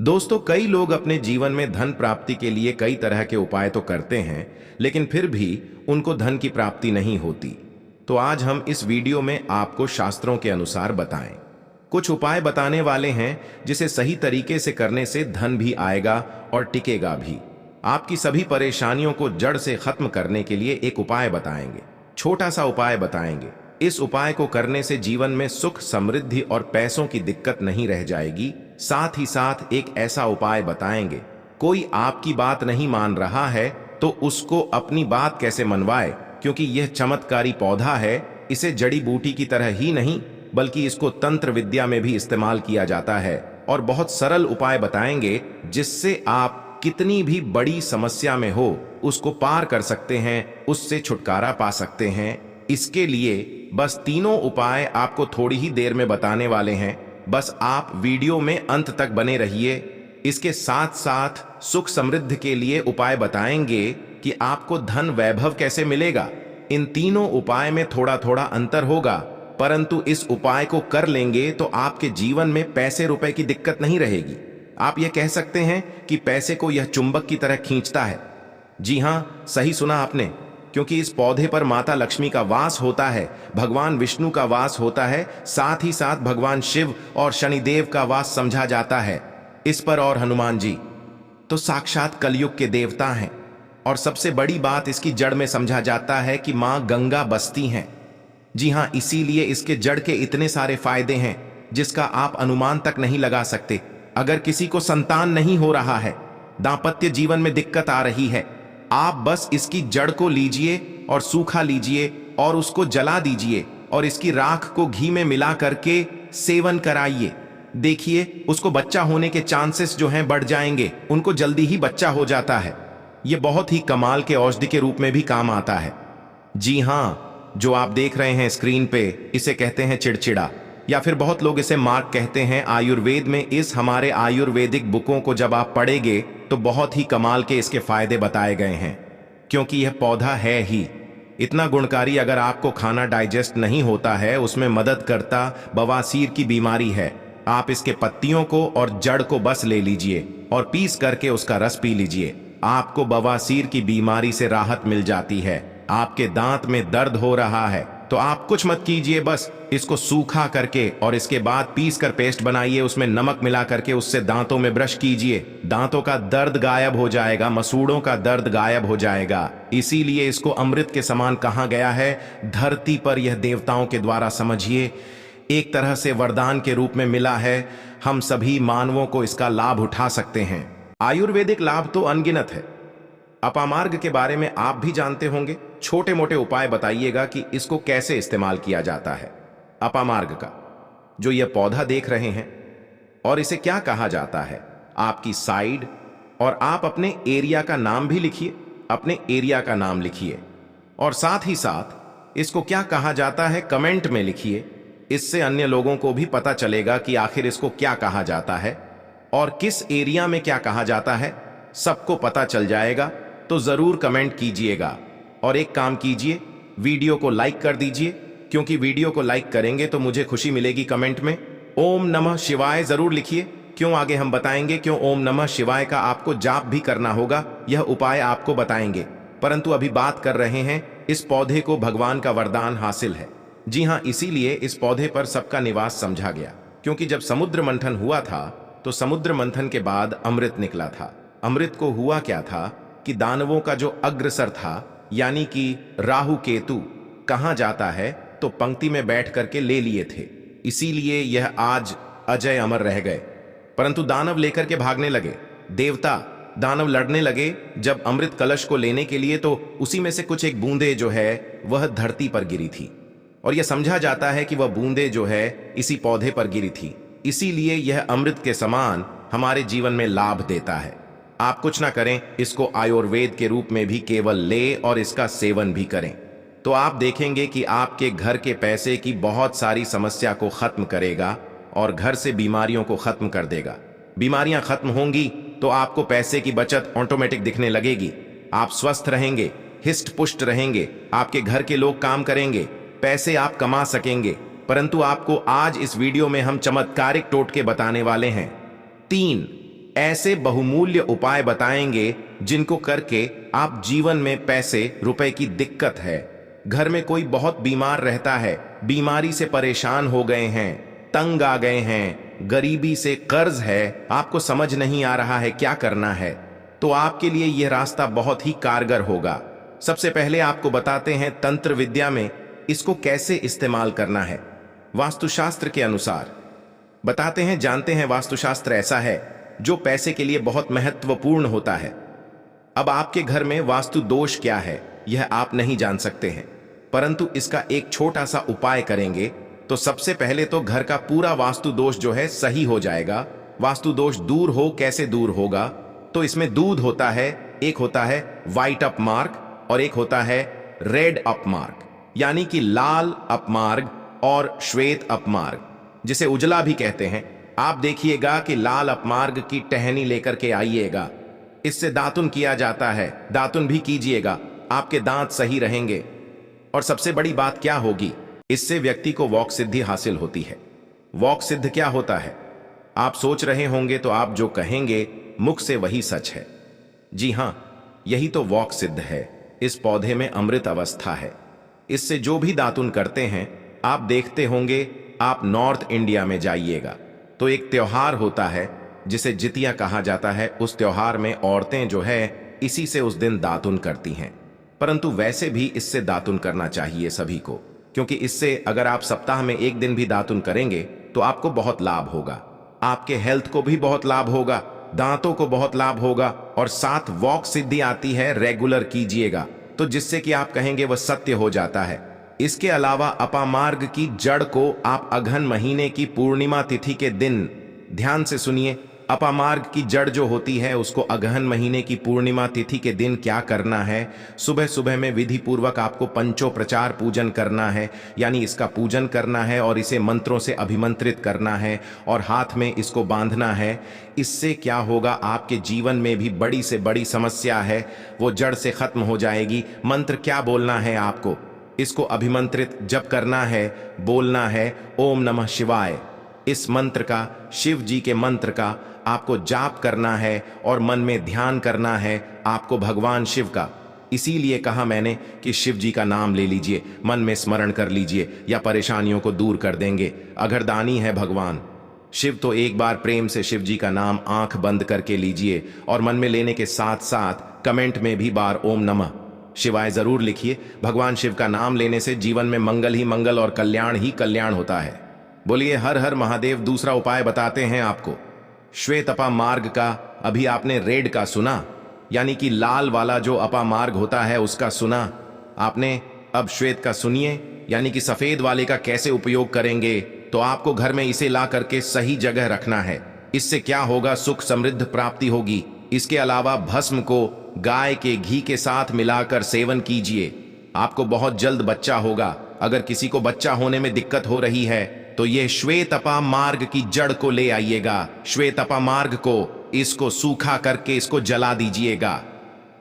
दोस्तों, कई लोग अपने जीवन में धन प्राप्ति के लिए कई तरह के उपाय तो करते हैं, लेकिन फिर भी उनको धन की प्राप्ति नहीं होती। तो आज हम इस वीडियो में आपको शास्त्रों के अनुसार बताएं। कुछ उपाय बताने वाले हैं जिसे सही तरीके से करने से धन भी आएगा और टिकेगा भी। आपकी सभी परेशानियों को जड़ से खत्म करने के लिए एक उपाय बताएंगे, छोटा सा उपाय बताएंगे। इस उपाय को करने से जीवन में सुख, समृद्धि और पैसों की दिक्कत नहीं रह जाएगी। साथ ही साथ एक ऐसा उपाय बताएंगे, कोई आपकी बात नहीं मान रहा है तो उसको अपनी बात कैसे मनवाए, क्योंकि यह चमत्कारी पौधा है। इसे जड़ी बूटी की तरह ही नहीं बल्कि इसको तंत्र विद्या में भी इस्तेमाल किया जाता है। और बहुत सरल उपाय बताएंगे जिससे आप कितनी भी बड़ी समस्या में हो उसको पार कर सकते हैं, उससे छुटकारा पा सकते हैं। इसके लिए बस तीनों उपाय आपको थोड़ी ही देर में बताने वाले हैं। बस आप वीडियो में अंत तक बने रहिए। इसके साथ साथ सुख समृद्धि के लिए उपाय बताएंगे कि आपको धन वैभव कैसे मिलेगा। इन तीनों उपाय में थोड़ा थोड़ा अंतर होगा, परंतु इस उपाय को कर लेंगे तो आपके जीवन में पैसे रुपए की दिक्कत नहीं रहेगी। आप ये कह सकते हैं कि पैसे को यह चुंबक की तरह खींचता है। जी हां, सही सुना आपने, क्योंकि इस पौधे पर माता लक्ष्मी का वास होता है, भगवान विष्णु का वास होता है, साथ ही साथ भगवान शिव और शनिदेव का वास समझा जाता है इस पर। और हनुमान जी तो साक्षात कलयुग के देवता हैं। और सबसे बड़ी बात इसकी जड़ में समझा जाता है कि मां गंगा बसती हैं। जी हां, इसीलिए इसके जड़ के इतने सारे फायदे हैं जिसका आप अनुमान तक नहीं लगा सकते। अगर किसी को संतान नहीं हो रहा है, दांपत्य जीवन में दिक्कत आ रही है, आप बस इसकी जड़ को लीजिए और सूखा लीजिए और उसको जला दीजिए और इसकी राख को घी में मिला करके सेवन कराइए। देखिए, उसको बच्चा होने के चांसेस जो हैं बढ़ जाएंगे, उनको जल्दी ही बच्चा हो जाता है। ये बहुत ही कमाल के औषधि के रूप में भी काम आता है। जी हां, जो आप देख रहे हैं स्क्रीन पे, इसे कहते हैं चिड़चिड़ा, या फिर बहुत लोग इसे मार्ग कहते हैं। आयुर्वेद में इस हमारे आयुर्वेदिक बुकों को जब आप पढ़ेंगे तो बहुत ही कमाल के इसके फायदे बताए गए हैं, क्योंकि यह पौधा है ही इतना गुणकारी। अगर आपको खाना डाइजेस्ट नहीं होता है, उसमें मदद करता, बवासीर की बीमारी है, आप इसके पत्तियों को और जड़ को बस ले लीजिए और पीस करके उसका रस पी लीजिए। आपको बवासीर की बीमारी से राहत मिल जाती है। आपके दांत में दर्द हो रहा है तो आप कुछ मत कीजिए, बस इसको सूखा करके और इसके बाद पीस कर पेस्ट बनाइए, उसमें नमक मिला करके उससे दांतों में ब्रश कीजिए। दांतों का दर्द गायब हो जाएगा, मसूड़ों का दर्द गायब हो जाएगा। इसीलिए इसको अमृत के समान कहा गया है। धरती पर यह देवताओं के द्वारा, समझिए, एक तरह से वरदान के रूप में मिला है। हम सभी मानवों को इसका लाभ उठा सकते हैं। आयुर्वेदिक लाभ तो अनगिनत है। अपामार्ग के बारे में आप भी जानते होंगे। छोटे मोटे उपाय बताइएगा कि इसको कैसे इस्तेमाल किया जाता है। अपामार्ग का जो यह पौधा देख रहे हैं, और इसे क्या कहा जाता है, आपकी साइड, और आप अपने एरिया का नाम भी लिखिए, अपने एरिया का नाम लिखिए, और साथ ही साथ इसको क्या कहा जाता है कमेंट में लिखिए। इससे अन्य लोगों को भी पता चलेगा कि आखिर इसको क्या कहा जाता है और किस एरिया में क्या कहा जाता है, सबको पता चल जाएगा। तो जरूर कमेंट कीजिएगा और एक काम कीजिए, वीडियो को लाइक कर दीजिए, क्योंकि वीडियो को लाइक करेंगे तो मुझे खुशी मिलेगी। कमेंट में ओम नमः शिवाय जरूर लिखिए। क्यों, आगे हम बताएंगे क्यों ओम नमः शिवाय का आपको जाप भी करना होगा। यह उपाय आपको बताएंगे, परंतु अभी बात कर रहे हैं इस पौधे को भगवान का वरदान हासिल है। जी हां, इसीलिए इस पौधे पर सबका निवास समझा गया, क्योंकि जब समुद्र मंथन हुआ था तो समुद्र मंथन के बाद अमृत निकला था। अमृत को हुआ क्या था कि दानवों का जो अग्रसर था, यानी कि राहु केतु, कहां जाता है तो पंक्ति में बैठ करके ले लिए थे। इसीलिए यह आज अजय अमर रह गए। परंतु दानव लेकर के भागने लगे, देवता दानव लड़ने लगे जब अमृत कलश को लेने के लिए, तो उसी में से कुछ एक बूंदे जो है वह धरती पर गिरी थी, और यह समझा जाता है कि वह बूंदे जो है इसी पौधे पर गिरी थी। इसीलिए यह अमृत के समान हमारे जीवन में लाभ देता है। आप कुछ ना करें, इसको आयुर्वेद के रूप में भी केवल ले और इसका सेवन भी करें, तो आप देखेंगे कि आपके घर के पैसे की बहुत सारी समस्या को खत्म करेगा और घर से बीमारियों को खत्म कर देगा। बीमारियां खत्म होंगी तो आपको पैसे की बचत ऑटोमेटिक दिखने लगेगी। आप स्वस्थ रहेंगे, हिस्ट पुष्ट रहेंगे, आपके घर के लोग काम करेंगे, पैसे आप कमा सकेंगे। परंतु आपको आज इस वीडियो में हम चमत्कारिक टोटके बताने वाले हैं। 3 ऐसे बहुमूल्य उपाय बताएंगे जिनको करके आप जीवन में पैसे रुपए की दिक्कत है, घर में कोई बहुत बीमार रहता है, बीमारी से परेशान हो गए हैं, तंग आ गए हैं, गरीबी से कर्ज है, आपको समझ नहीं आ रहा है क्या करना है, तो आपके लिए यह रास्ता बहुत ही कारगर होगा। सबसे पहले आपको बताते हैं तंत्र विद्या में इसको कैसे इस्तेमाल करना है। वास्तुशास्त्र के अनुसार बताते हैं, जानते हैं वास्तुशास्त्र ऐसा है जो पैसे के लिए बहुत महत्वपूर्ण होता है। अब आपके घर में वास्तु दोष क्या है यह आप नहीं जान सकते हैं, परंतु इसका एक छोटा सा उपाय करेंगे तो सबसे पहले तो घर का पूरा वास्तु दोष जो है सही हो जाएगा। वास्तु दोष दूर हो, कैसे दूर होगा, तो इसमें दूध होता है, एक होता है व्हाइट अप मार्क और एक होता है रेड अप मार्क, यानी कि लाल अपमार्ग और श्वेत अपमार्ग, जिसे उजला भी कहते हैं। आप देखिएगा कि लाल अपमार्ग की टहनी लेकर के आइएगा, इससे दातुन किया जाता है, दातुन भी कीजिएगा, आपके दांत सही रहेंगे। और सबसे बड़ी बात क्या होगी, इससे व्यक्ति को वॉक सिद्धि हासिल होती है। वॉक सिद्ध क्या होता है आप सोच रहे होंगे, तो आप जो कहेंगे मुख से वही सच है। जी हां, यही तो वॉक सिद्ध है। इस पौधे में अमृत अवस्था है, इससे जो भी दातुन करते हैं आप देखते होंगे। आप नॉर्थ इंडिया में जाइएगा तो एक त्योहार होता है जिसे जितिया कहा जाता है। उस त्योहार में औरतें जो है इसी से उस दिन दातुन करती हैं, परंतु वैसे भी इससे दातुन करना चाहिए सभी को, क्योंकि इससे अगर आप सप्ताह में एक दिन भी दातुन करेंगे तो आपको बहुत लाभ होगा, आपके हेल्थ को भी बहुत लाभ होगा, दांतों को बहुत लाभ होगा, और साथ वॉक सिद्धि आती है। रेगुलर कीजिएगा तो जिससे कि आप कहेंगे वह सत्य हो जाता है। इसके अलावा अपामार्ग की जड़ को आप अघन महीने की पूर्णिमा तिथि के दिन, ध्यान से सुनिए, अपामार्ग की जड़ जो होती है उसको अगहन महीने की पूर्णिमा तिथि के दिन क्या करना है, सुबह सुबह में विधि पूर्वक आपको पंचोपचार पूजन करना है, यानी इसका पूजन करना है और इसे मंत्रों से अभिमंत्रित करना है और हाथ में इसको बांधना है। इससे क्या होगा, आपके जीवन में भी बड़ी से बड़ी समस्या है वो जड़ से खत्म हो जाएगी। मंत्र क्या बोलना है आपको, इसको अभिमंत्रित जब करना है, बोलना है ओम नमः शिवाय। इस मंत्र का, शिव जी के मंत्र का आपको जाप करना है और मन में ध्यान करना है आपको भगवान शिव का। इसीलिए कहा मैंने कि शिव जी का नाम ले लीजिए, मन में स्मरण कर लीजिए या परेशानियों को दूर कर देंगे। अघरदानी है भगवान शिव, तो एक बार प्रेम से शिव जी का नाम आंख बंद करके लीजिए और मन में लेने के साथ साथ कमेंट में भी बार ओम नमः शिवाय जरूर लिखिए। भगवान शिव का नाम लेने से जीवन में मंगल ही मंगल और कल्याण ही कल्याण होता है। बोलिए हर हर महादेव। दूसरा उपाय बताते हैं आपको, श्वेत अपामार्ग का। अभी आपने रेड का सुना, यानी कि लाल वाला जो अपामार्ग होता है उसका सुना आपने, अब श्वेत का सुनिए, यानी कि सफेद वाले का कैसे उपयोग करेंगे। तो आपको घर में इसे ला करके सही जगह रखना है। इससे क्या होगा, सुख समृद्ध प्राप्ति होगी। इसके अलावा भस्म को गाय के घी के साथ मिलाकर सेवन कीजिए, आपको बहुत जल्द बच्चा होगा। अगर किसी को बच्चा होने में दिक्कत हो रही है तो ये श्वेत अपामार्ग की जड़ को ले आइएगा, श्वेत अपामार्ग को, इसको सूखा करके इसको जला दीजिएगा।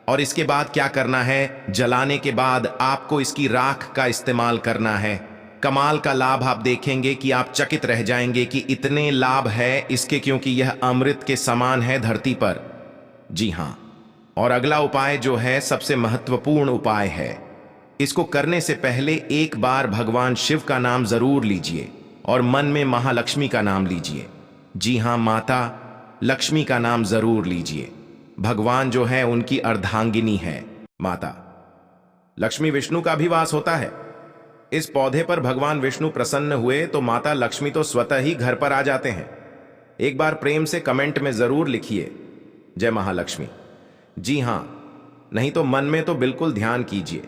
और इसके बाद क्या करना है, जलाने के बाद आपको इसकी राख का इस्तेमाल करना है। कमाल का लाभ आप देखेंगे कि आप चकित रह जाएंगे कि इतने लाभ है इसके, क्योंकि यह अमृत के समान है धरती पर। जी हां, और अगला उपाय जो है सबसे महत्वपूर्ण उपाय है। इसको करने से पहले एक बार भगवान शिव का नाम जरूर लीजिए और मन में महालक्ष्मी का नाम लीजिए। जी हां, माता लक्ष्मी का नाम जरूर लीजिए। भगवान जो है उनकी अर्धांगिनी है माता लक्ष्मी। विष्णु का भी वास होता है। इस पौधे पर भगवान विष्णु प्रसन्न हुए तो माता लक्ष्मी तो स्वतः ही घर पर आ जाते हैं। एक बार प्रेम से कमेंट में जरूर लिखिए जय महालक्ष्मी। जी हां, नहीं तो मन में तो बिल्कुल ध्यान कीजिए।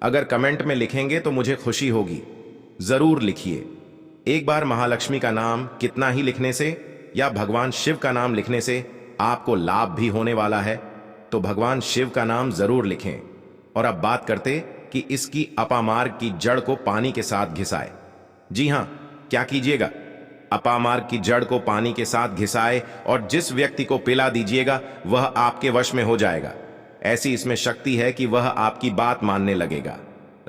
अगर कमेंट में लिखेंगे तो मुझे खुशी होगी, जरूर लिखिए। एक बार महालक्ष्मी का नाम कितना ही लिखने से या भगवान शिव का नाम लिखने से आपको लाभ भी होने वाला है, तो भगवान शिव का नाम जरूर लिखें। और अब बात करते कि इसकी अपामार्ग की जड़ को पानी के साथ घिसाए। जी हां, क्या कीजिएगा, अपामार्ग की जड़ को पानी के साथ घिसाए और जिस व्यक्ति को पिला दीजिएगा वह आपके वश में हो जाएगा। ऐसी इसमें शक्ति है कि वह आपकी बात मानने लगेगा।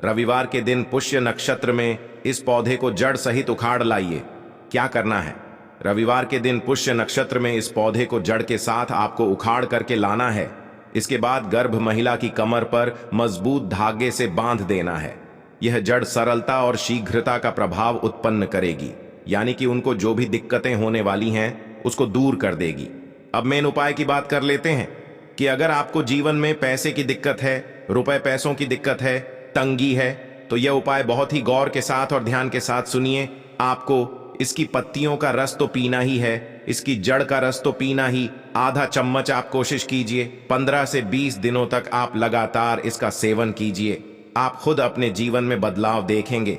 रविवार के दिन पुष्य नक्षत्र में इस पौधे को जड़ सहित उखाड़ लाइए। क्या करना है, रविवार के दिन पुष्य नक्षत्र में इस पौधे को जड़ के साथ आपको उखाड़ करके लाना है। इसके बाद गर्भ महिला की कमर पर मजबूत धागे से बांध देना है। यह जड़ सरलता और शीघ्रता का प्रभाव उत्पन्न करेगी, यानी कि उनको जो भी दिक्कतें होने वाली हैं उसको दूर कर देगी। अब मेन उपाय की बात कर लेते हैं कि अगर आपको जीवन में पैसे की दिक्कत है, रुपए पैसों की दिक्कत है, तंगी है, तो यह उपाय बहुत ही गौर के साथ और ध्यान के साथ सुनिए। आपको इसकी पत्तियों का रस तो पीना ही है, इसकी जड़ का रस तो पीना ही। आधा चम्मच आप कोशिश कीजिए, 15 से 20 दिनों तक आप लगातार इसका सेवन कीजिए। आप खुद अपने जीवन में बदलाव देखेंगे।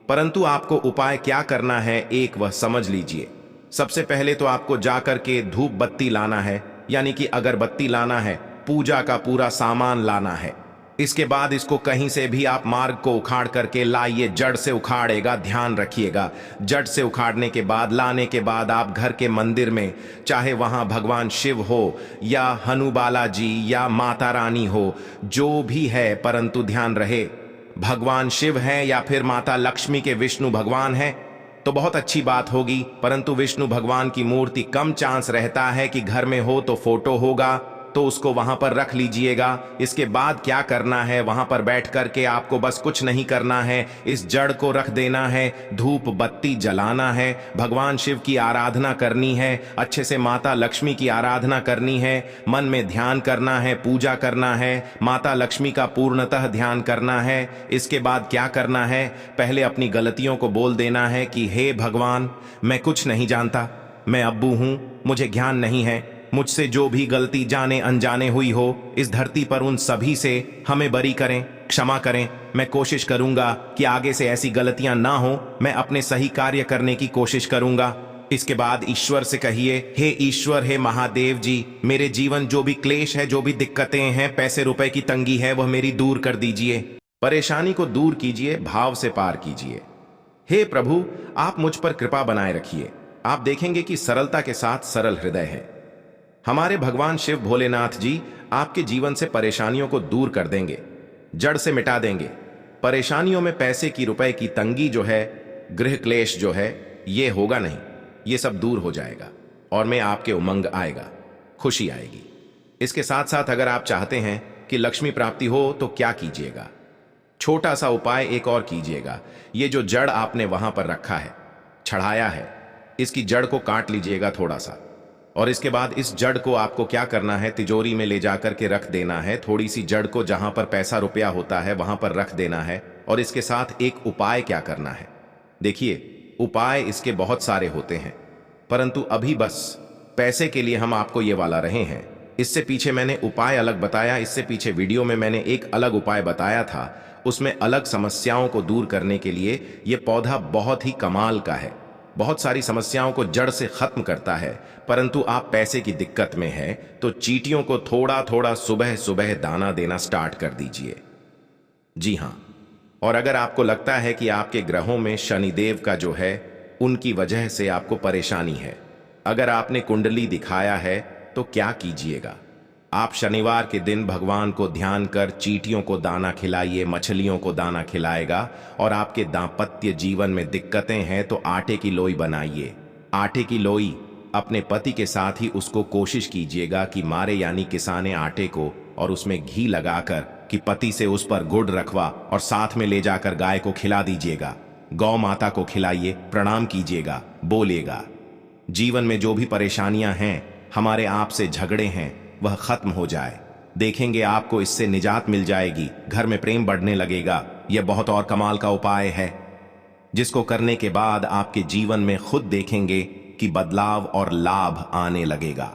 परंतु आपको उपाय क्या करना है एक वह समझ लीजिए। सबसे पहले तो आपको जाकर के धूप बत्ती लाना है, यानी कि अगरबत्ती लाना है, पूजा का पूरा सामान लाना है। इसके बाद इसको कहीं से भी आप मार्ग को उखाड़ करके लाइए, जड़ से उखाड़ेगा, ध्यान रखिएगा। जड़ से उखाड़ने के बाद, लाने के बाद आप घर के मंदिर में, चाहे वहां भगवान शिव हो या हनुबाला जी या माता रानी हो, जो भी है, परंतु ध्यान रहे भगवान शिव हैं या फिर माता लक्ष्मी के विष्णु भगवान हैं तो बहुत अच्छी बात होगी। परंतु विष्णु भगवान की मूर्ति कम चांस रहता है कि घर में हो, तो फोटो होगा तो उसको वहां पर रख लीजिएगा। इसके बाद क्या करना है, वहां पर बैठ करके आपको बस कुछ नहीं करना है, इस जड़ को रख देना है, धूप बत्ती जलाना है, भगवान शिव की आराधना करनी है, अच्छे से माता लक्ष्मी की आराधना करनी है, मन में ध्यान करना है, पूजा करना है, माता लक्ष्मी का पूर्णतः ध्यान करना है। इसके बाद क्या करना है, पहले अपनी गलतियों को बोल देना है कि हे भगवान, मैं कुछ नहीं जानता, मैं अब्बू हूं, मुझे ज्ञान नहीं है, मुझसे जो भी गलती जाने अनजाने हुई हो, इस धरती पर उन सभी से हमें बरी करें, क्षमा करें। मैं कोशिश करूंगा कि आगे से ऐसी गलतियां ना हो, मैं अपने सही कार्य करने की कोशिश करूंगा। इसके बाद ईश्वर से कहिए, हे ईश्वर, हे महादेव जी, मेरे जीवन जो भी क्लेश है, जो भी दिक्कतें हैं, पैसे रुपए की तंगी है, वह मेरी दूर कर दीजिए। परेशानी को दूर कीजिए, भाव से पार कीजिए। हे प्रभु, आप मुझ पर कृपा बनाए रखिए। आप देखेंगे कि सरलता के साथ सरल हृदय है। हमारे भगवान शिव भोलेनाथ जी आपके जीवन से परेशानियों को दूर कर देंगे, जड़ से मिटा देंगे। परेशानियों में पैसे की, रुपए की तंगी जो है, गृह क्लेश जो है, ये होगा नहीं, ये सब दूर हो जाएगा और में आपके उमंग आएगा, खुशी आएगी। इसके साथ साथ अगर आप चाहते हैं कि लक्ष्मी प्राप्ति हो तो क्या कीजिएगा, छोटा सा उपाय एक और कीजिएगा। ये जो जड़ आपने वहां पर रखा है, चढ़ाया है, इसकी जड़ को काट लीजिएगा थोड़ा सा, और इसके बाद इस जड़ को आपको क्या करना है, तिजोरी में ले जाकर के रख देना है। थोड़ी सी जड़ को जहां पर पैसा रुपया होता है वहां पर रख देना है। और इसके साथ एक उपाय क्या करना है, देखिए उपाय इसके बहुत सारे होते हैं, परंतु अभी बस पैसे के लिए हम आपको ये वाला रहे हैं। इससे पीछे मैंने उपाय अलग बताया, इससे पीछे वीडियो में मैंने एक अलग उपाय बताया था, उसमें अलग समस्याओं को दूर करने के लिए ये पौधा बहुत ही कमाल का है, बहुत सारी समस्याओं को जड़ से खत्म करता है। परंतु आप पैसे की दिक्कत में हैं तो चींटियों को थोड़ा थोड़ा सुबह सुबह दाना देना स्टार्ट कर दीजिए। जी हाँ, और अगर आपको लगता है कि आपके ग्रहों में शनिदेव का जो है, उनकी वजह से आपको परेशानी है, अगर आपने कुंडली दिखाया है तो क्या कीजिएगा, आप शनिवार के दिन भगवान को ध्यान कर चींटियों को दाना खिलाइए, मछलियों को दाना खिलाएगा। और आपके दाम्पत्य जीवन में दिक्कतें हैं तो आटे की लोई बनाइए। आटे की लोई अपने पति के साथ ही उसको कोशिश कीजिएगा कि मारे, यानी किसाने आटे को, और उसमें घी लगाकर कि पति से उस पर गुड़ रखवा और साथ में ले जाकर गाय को खिला दीजिएगा। गौ माता को खिलाइए, प्रणाम कीजिएगा, बोलेगा जीवन में जो भी परेशानियां हैं, हमारे आप से झगड़े हैं, वह खत्म हो जाए। देखेंगे आपको इससे निजात मिल जाएगी, घर में प्रेम बढ़ने लगेगा। यह बहुत और कमाल का उपाय है, जिसको करने के बाद आपके जीवन में खुद देखेंगे कि बदलाव और लाभ आने लगेगा।